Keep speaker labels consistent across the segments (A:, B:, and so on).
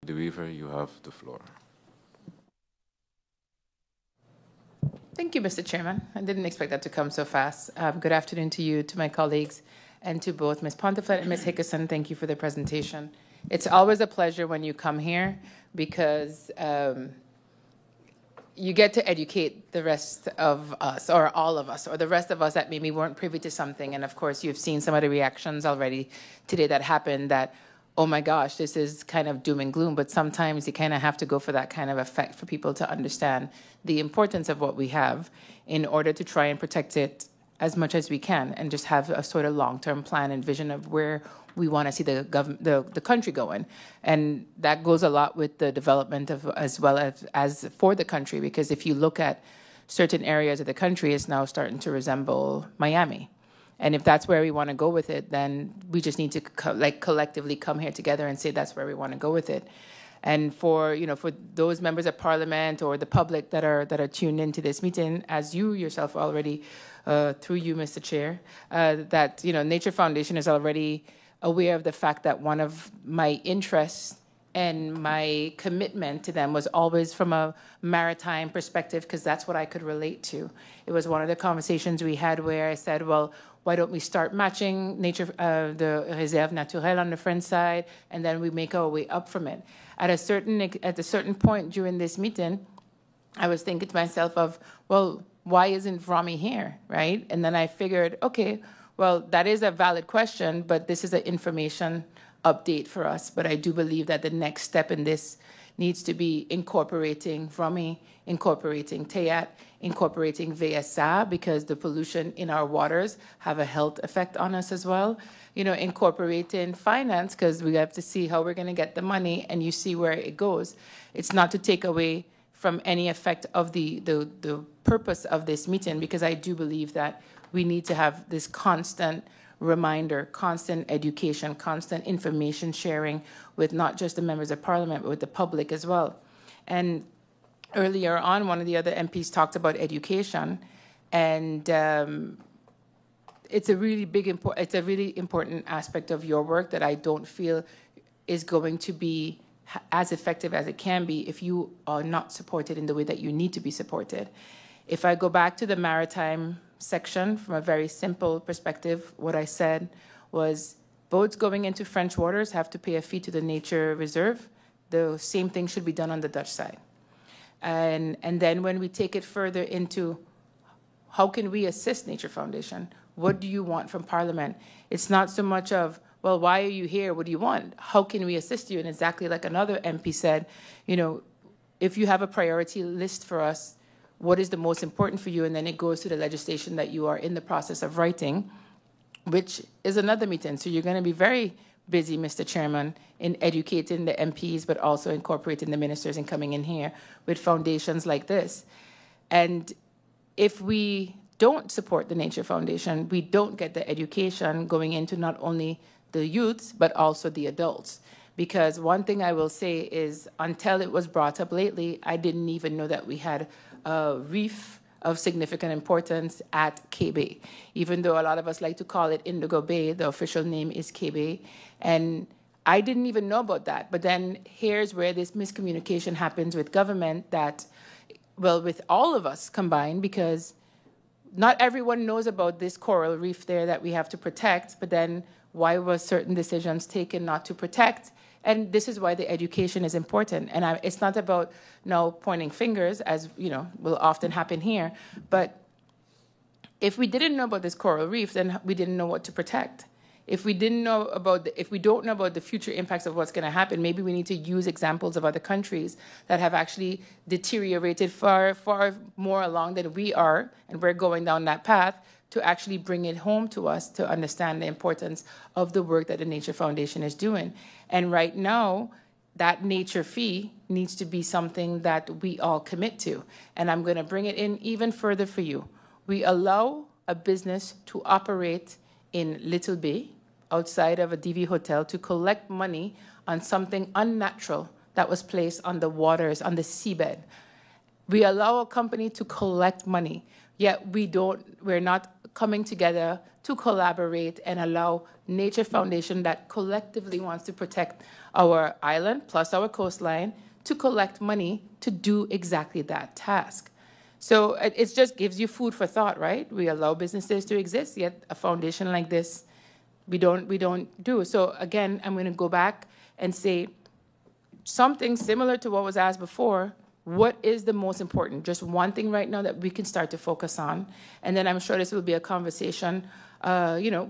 A: De Wever, you have the floor.
B: Thank you, Mr. Chairman. I didn't expect that to come so fast. Good afternoon to you, to my colleagues, and to both Ms. Ponteflet and Ms. Hickerson. Thank you for the presentation. It's always a pleasure when you come here because you get to educate the rest of us, or all of us, or the rest of us that maybe weren't privy to something. And of course, you've seen some of the reactions already today that happened that, oh my gosh, this is kind of doom and gloom. But sometimes you kind of have to go for that kind of effect for people to understand the importance of what we have in order to try and protect it as much as we can and just have a sort of long-term plan and vision of where we want to see the country going. And that goes a lot with the development of, as well as for the country, because if you look at certain areas of the country, it's now starting to resemble Miami. And if that's where we want to go with it, then we just need to collectively come here together and say that's where we want to go with it. And for for those members of Parliament or the public that are tuned into this meeting, as you yourself already, through you, Mr. Chair, that Nature Foundation is already aware of the fact that one of my interests and my commitment to them was always from a maritime perspective, because that's what I could relate to. It was one of the conversations we had where I said, well, why don't we start matching nature, the Réserve Naturelle on the French side, and then we make our way up from it. At a certain point during this meeting, I was thinking to myself of, well, why isn't Vromi here, right? And then I figured, okay, well, that is a valid question, but this is an information update for us. But I do believe that the next step in this needs to be incorporating Vromi, incorporating TEAT, incorporating VSA, because the pollution in our waters have a health effect on us as well. Incorporating finance, because we have to see how we're going to get the money, and you see where it goes. It's not to take away from any effect of the purpose of this meeting, because I do believe that we need to have this constant reminder, constant education, constant information sharing with not just the members of Parliament, but with the public as well. And earlier on, one of the other MPs talked about education, and it's a really important aspect of your work that I don't feel is going to be as effective as it can be if you are not supported in the way that you need to be supported. If I go back to the maritime section from a very simple perspective, what I said was boats going into French waters have to pay a fee to the nature reserve. The same thing should be done on the Dutch side. And then when we take it further into how can we assist Nature Foundation? What do you want from Parliament? It's not so much of, well, why are you here? What do you want? How can we assist you? And exactly like another MP said, if you have a priority list for us, what is the most important for you? And then it goes to the legislation that you are in the process of writing, which is another meeting. So you're going to be very busy, Mr. Chairman, in educating the MPs, but also incorporating the ministers and coming in here with foundations like this. And if we don't support the Nature Foundation, we don't get the education going into not only the youths, but also the adults. Because one thing I will say is, until it was brought up lately, I didn't even know that we had a reef of significant importance at K-Bay. Even though a lot of us like to call it Indigo Bay, the official name is K-Bay. And I didn't even know about that. But then here's where this miscommunication happens with government that, well, with all of us combined, because not everyone knows about this coral reef there that we have to protect, but then why were certain decisions taken not to protect? And this is why the education is important. And it's not about now pointing fingers, as will often happen here, but if we didn't know about this coral reef, then we didn't know what to protect. If we don't know about the future impacts of what's going to happen, maybe we need to use examples of other countries that have actually deteriorated far, far more along than we are, and we're going down that path to actually bring it home to us to understand the importance of the work that the Nature Foundation is doing. And right now, that nature fee needs to be something that we all commit to. And I'm going to bring it in even further for you. We allow a business to operate in Little Bay, outside of a DV hotel, to collect money on something unnatural that was placed on the waters, on the seabed. We allow a company to collect money, yet we're not coming together to collaborate and allow Nature Foundation that collectively wants to protect our island plus our coastline to collect money to do exactly that task. So it just gives you food for thought, right? We allow businesses to exist, yet a foundation like this, we don't do. So again, I'm going to go back and say something similar to what was asked before. What is the most important? Just one thing right now that we can start to focus on. And then I'm sure this will be a conversation,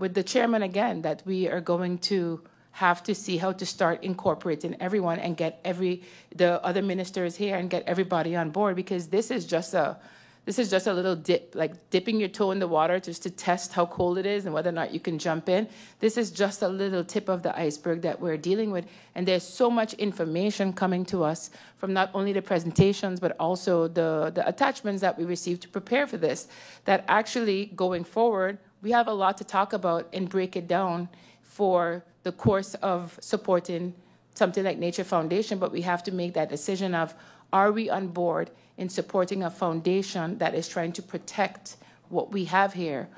B: with the chairman again, that we are going to have to see how to start incorporating everyone and get the other ministers here and get everybody on board, because this is just a little dip, like dipping your toe in the water just to test how cold it is and whether or not you can jump in. This is just a little tip of the iceberg that we're dealing with. And there's so much information coming to us from not only the presentations, but also the attachments that we received to prepare for this, that actually going forward, we have a lot to talk about and break it down for the course of supporting something like Nature Foundation. But we have to make that decision of, are we on board in supporting a foundation that is trying to protect what we have here?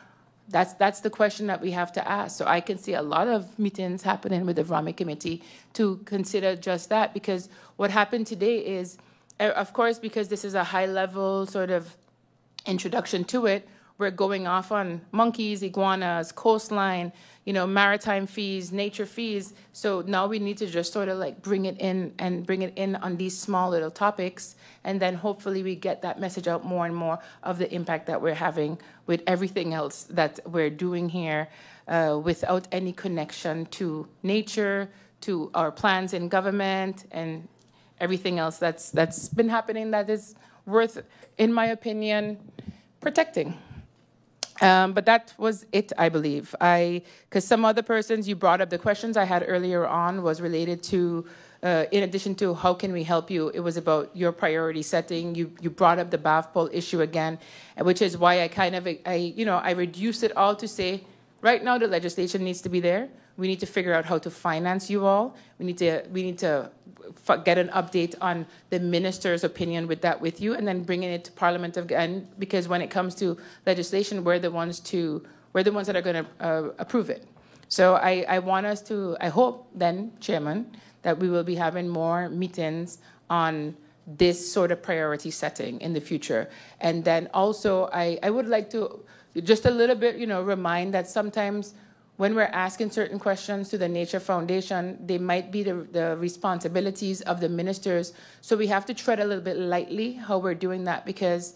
B: That's the question that we have to ask. So I can see a lot of meetings happening with the VROMI committee to consider just that, because what happened today is, of course, because this is a high-level sort of introduction to it, we're going off on monkeys, iguanas, coastline, maritime fees, nature fees. So now we need to just sort of like bring it in on these small little topics. And then hopefully we get that message out more and more of the impact that we're having with everything else that we're doing here, without any connection to nature, to our plans in government, and everything else that's been happening that is worth, in my opinion, protecting. But that was it, I believe. Because some other persons, you brought up the questions I had earlier on was related to, in addition to how can we help you, it was about your priority setting. You brought up the BAFPOL issue again, which is why I reduced it all to say, right now the legislation needs to be there. We need to figure out how to finance you all. We need to get an update on the minister's opinion with you, and then bringing it to Parliament again. Because when it comes to legislation, we're the ones that are going to approve it. So I hope then, Chairman, that we will be having more meetings on this sort of priority setting in the future. And then also, I would like to just a little bit, remind that sometimes when we're asking certain questions to the Nature Foundation, they might be the responsibilities of the ministers. So we have to tread a little bit lightly how we're doing that, because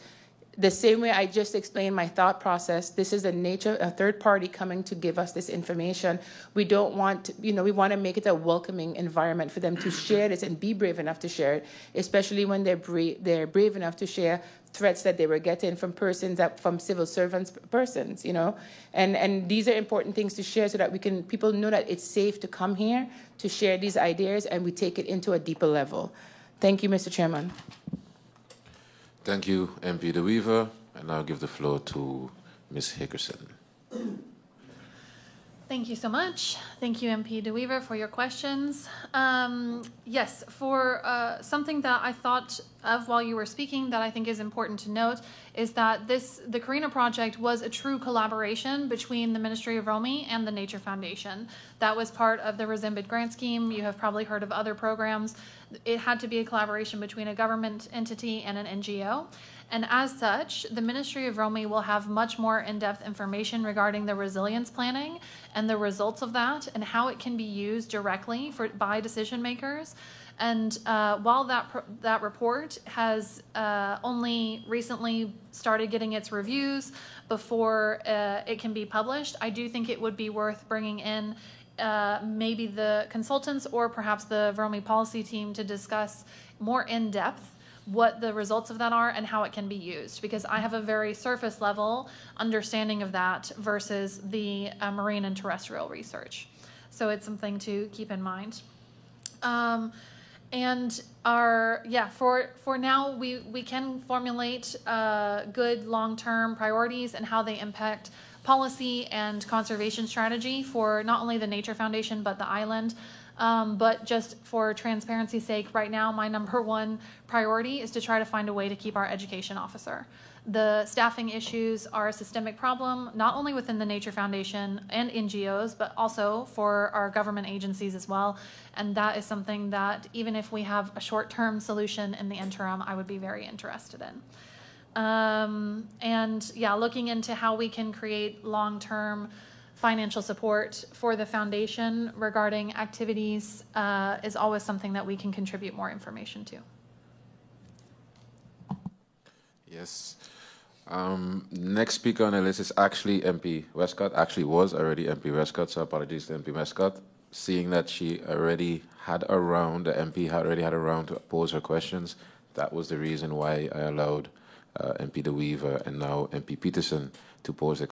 B: the same way I just explained my thought process, this is a third party coming to give us this information. We don't want, we want to make it a welcoming environment for them to share this and be brave enough to share it, especially when they're brave enough to share threats that they were getting from from civil servants persons, and these are important things to share so that people know that it's safe to come here to share these ideas, and we take it into a deeper level. Thank you, Mr. Chairman.
A: Thank you, MP De Wever, and I'll give the floor to Ms. Hickerson.
C: Thank you so much. Thank you, MP De Wever, for your questions. Yes, for something that I thought of while you were speaking that I think is important to note is that the Carina project was a true collaboration between the Ministry of ROMI and the Nature Foundation. That was part of the Rezimbid grant scheme. You have probably heard of other programs. It had to be a collaboration between a government entity and an NGO. And as such, the Ministry of ROMI will have much more in-depth information regarding the resilience planning and the results of that and how it can be used directly by decision makers. And while that report has only recently started getting its reviews before it can be published, I do think it would be worth bringing in maybe the consultants or perhaps the VROMI policy team to discuss more in depth what the results of that are and how it can be used, because I have a very surface level understanding of that versus the marine and terrestrial research. So it's something to keep in mind. And for now, we can formulate good long-term priorities and how they impact policy and conservation strategy for not only the Nature Foundation, but the island. But just for transparency's sake, right now, my number one priority is to try to find a way to keep our education officer. The staffing issues are a systemic problem, not only within the Nature Foundation and NGOs, but also for our government agencies as well. And that is something that even if we have a short-term solution in the interim, I would be very interested in. And yeah, looking into how we can create long-term financial support for the foundation regarding activities is always something that we can contribute more information to.
A: Yes. Next speaker on the list is actually MP Westcott. Actually was already MP Westcott, so apologies to MP Westcott. Seeing that she already had a round, the MP had already had a round to pose her questions, that was the reason why I allowed MP De Wever and now MP Peterson to pose their